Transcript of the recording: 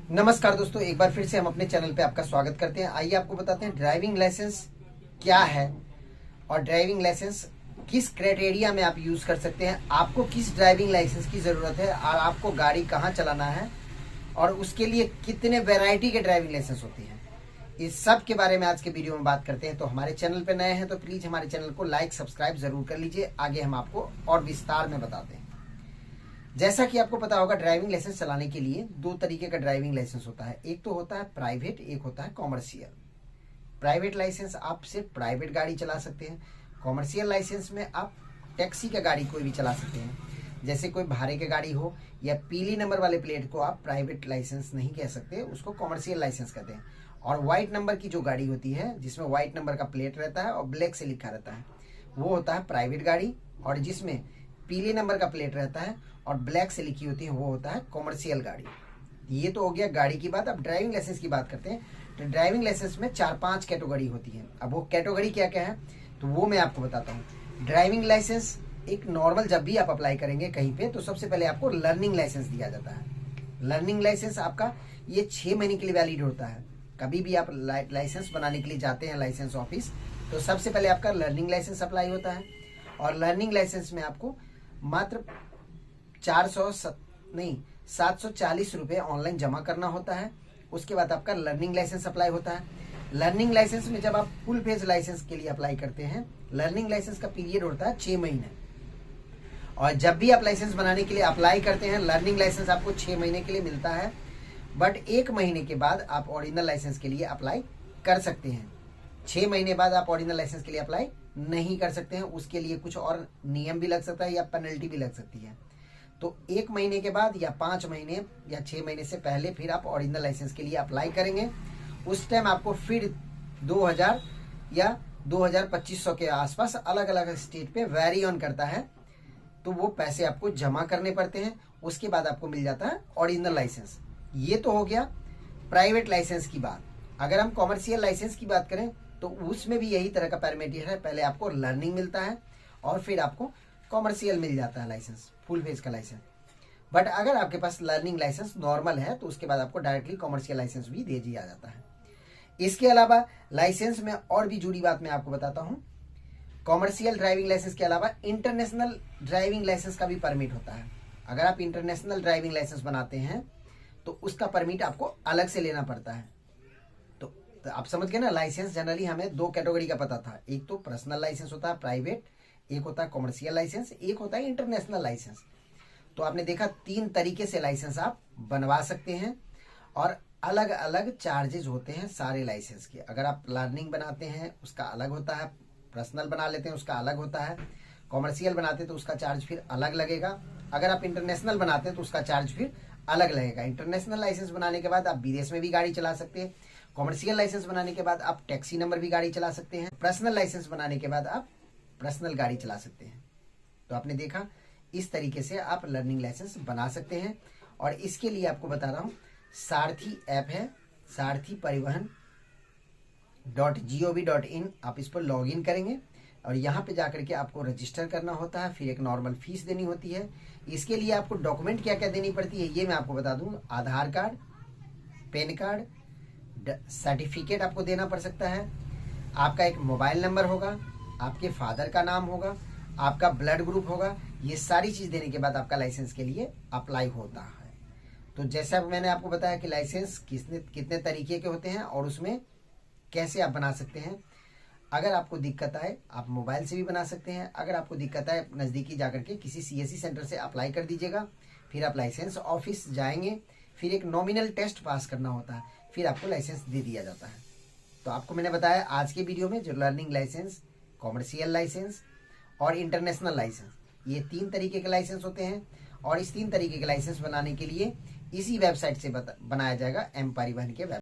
नमस्कार दोस्तों, एक बार फिर से हम अपने चैनल पे आपका स्वागत करते हैं। आइए आपको बताते हैं ड्राइविंग लाइसेंस क्या है और ड्राइविंग लाइसेंस किस क्राइटेरिया में आप यूज कर सकते हैं, आपको किस ड्राइविंग लाइसेंस की जरूरत है और आपको गाड़ी कहाँ चलाना है और उसके लिए कितने वैरायटी के ड्राइविंग लाइसेंस होती हैं। इस सब के बारे में आज के वीडियो में बात करते हैं। तो हमारे चैनल पे नए हैं तो प्लीज हमारे चैनल को लाइक सब्सक्राइब जरूर कर लीजिए। आगे हम आपको और विस्तार में बताते हैं। जैसा कि आपको पता होगा, ड्राइविंग लाइसेंस चलाने के लिए दो तरीके का ड्राइविंग लाइसेंस होता है। एक तो होता है प्राइवेट, एक होता है कॉमर्शियल। प्राइवेट लाइसेंस आप सिर्फ प्राइवेट गाड़ी चला सकते हैं। कॉमर्शियल लाइसेंस में आप टैक्सी का गाड़ी कोई भी चला सकते हैं। जैसे कोई भाड़े की गाड़ी हो या पीली नंबर वाले प्लेट को आप प्राइवेट लाइसेंस नहीं कह सकते, उसको कॉमर्शियल लाइसेंस कहते हैं। और व्हाइट नंबर की जो गाड़ी होती है जिसमें व्हाइट नंबर का प्लेट रहता है और ब्लैक से लिखा रहता है, वो होता है प्राइवेट गाड़ी। और जिसमें पीले नंबर का प्लेट रहता है और ब्लैक से लिखी होती है, वो होता है कॉमर्शियल गाड़ी। ये तो हो गया गाड़ी की बात। अब ड्राइविंग लाइसेंस की बात करते हैं। तो ड्राइविंग लाइसेंस में 4-5 कैटेगरी होती है। अब वो कैटेगरी क्या क्या है तो वो मैं आपको बताता हूँ। ड्राइविंग लाइसेंस एक नॉर्मल, जब भी आप अप्लाई करेंगे कहीं पे, तो सबसे पहले आपको लर्निंग लाइसेंस दिया जाता है। लर्निंग लाइसेंस आपका ये 6 महीने के लिए वैलिड होता है। कभी भी आप लाइसेंस बनाने के लिए जाते हैं लाइसेंस ऑफिस, तो सबसे पहले आपका लर्निंग लाइसेंस अप्लाई होता है। और लर्निंग लाइसेंस में आपको मात्र 740 रुपए ऑनलाइन जमा करना होता है। उसके बाद आपका लर्निंग लाइसेंस अप्लाई होता है। लर्निंग लाइसेंस में जब आप फुल फेज लाइसेंस के लिए अप्लाई करते हैं, लर्निंग लाइसेंस का पीरियड होता है 6 महीने। और जब भी आप लाइसेंस बनाने के लिए अप्लाई करते हैं, लर्निंग लाइसेंस आपको 6 महीने के लिए मिलता है। बट 1 महीने के बाद आप ओरिजिनल लाइसेंस के लिए अप्लाई कर सकते हैं। 6 महीने बाद आप ओरिजिनल लाइसेंस के लिए अप्लाई नहीं कर सकते हैं। उसके लिए कुछ और नियम भी लग सकता है या पेनल्टी भी लग सकती है। तो 1 महीने के बाद या 5 महीने या 6 महीने से पहले फिर आप ओरिजिनल लाइसेंस के लिए अप्लाई करेंगे। उस टाइम आपको फिर 2000 या 2200 के आसपास, अलग अलग स्टेट पे वेरी ऑन करता है, तो वो पैसे आपको जमा करने पड़ते हैं। उसके बाद आपको मिल जाता है ओरिजिनल लाइसेंस। ये तो हो गया प्राइवेट लाइसेंस की बात। अगर हम कॉमर्शियल लाइसेंस की बात करें तो उसमें भी यही तरह का पैरामीटर है। पहले आपको लर्निंग मिलता है और फिर आपको कॉमर्शियल मिल जाता है लाइसेंस, फुल फेज का लाइसेंस। बट अगर आपके पास लर्निंग लाइसेंस नॉर्मल है तो उसके बाद आपको डायरेक्टली कॉमर्शियल लाइसेंस भी दे दिया जाता है। इसके अलावा लाइसेंस में और भी जुड़ी बात मैं आपको बताता हूँ। कॉमर्शियल ड्राइविंग लाइसेंस के अलावा इंटरनेशनल ड्राइविंग लाइसेंस का भी परमिट होता है। अगर आप इंटरनेशनल ड्राइविंग लाइसेंस बनाते हैं तो उसका परमिट आपको अलग से लेना पड़ता है। तो आप समझ गए ना, लाइसेंस जनरली हमें 2 कैटेगरी का पता था। एक तो पर्सनल लाइसेंस होता है प्राइवेट, एक होता है कॉमर्शियल लाइसेंस, एक होता है इंटरनेशनल लाइसेंस। तो आपने देखा 3 तरीके से लाइसेंस आप बनवा सकते हैं और अलग अलग चार्जेस होते हैं सारे लाइसेंस के। अगर आप लर्निंग बनाते हैं उसका अलग होता है, पर्सनल बना लेते हैं उसका अलग होता है, कॉमर्शियल बनाते हैं तो उसका चार्ज फिर अलग लगेगा। अगर आप इंटरनेशनल बनाते हैं तो उसका चार्ज फिर अलग लगेगा। इंटरनेशनल लाइसेंस बनाने के बाद आप विदेश में भी गाड़ी चला सकते हैं। कॉमर्शियल लाइसेंस बनाने के बाद आप टैक्सी नंबर भी गाड़ी चला सकते हैं। पर्सनल लाइसेंस बनाने के बाद आप पर्सनल गाड़ी चला सकते हैं। तो आपने देखा, इस तरीके से आप लर्निंग लाइसेंस बना सकते हैं। और इसके लिए आपको बता रहा हूं, सारथी ऐप है, सारथी परिवहन .gov.in। आप इस पर लॉग इन करेंगे और यहाँ पे जाकर के आपको रजिस्टर करना होता है। फिर एक नॉर्मल फीस देनी होती है। इसके लिए आपको डॉक्यूमेंट क्या क्या देनी पड़ती है ये मैं आपको बता दूं। आधार कार्ड, पैन कार्ड, सर्टिफिकेट आपको देना पड़ सकता है। आपका एक मोबाइल नंबर होगा, आपके फादर का नाम होगा, आपका ब्लड ग्रुप होगा। ये सारी चीज देने के बाद आपका लाइसेंस के लिए अप्लाई होता है। तो जैसा मैंने आपको बताया कि लाइसेंस कितने तरीके के होते हैं और उसमें कैसे आप बना सकते हैं। अगर आपको दिक्कत आए आप मोबाइल से भी बना सकते हैं। अगर आपको दिक्कत आए नज़दीकी जाकर के किसी सीएससी सेंटर से अप्लाई कर दीजिएगा। फिर आप लाइसेंस ऑफिस जाएंगे, फिर एक नॉमिनल टेस्ट पास करना होता है, फिर आपको लाइसेंस दे दिया जाता है। तो आपको मैंने बताया आज के वीडियो में जो लर्निंग लाइसेंस, कॉमर्शियल लाइसेंस और इंटरनेशनल लाइसेंस, ये 3 तरीके के लाइसेंस होते हैं। और इस 3 तरीके के लाइसेंस बनाने के लिए इसी वेबसाइट से बनाया जाएगा, एम परिवहन के वेबसाइट।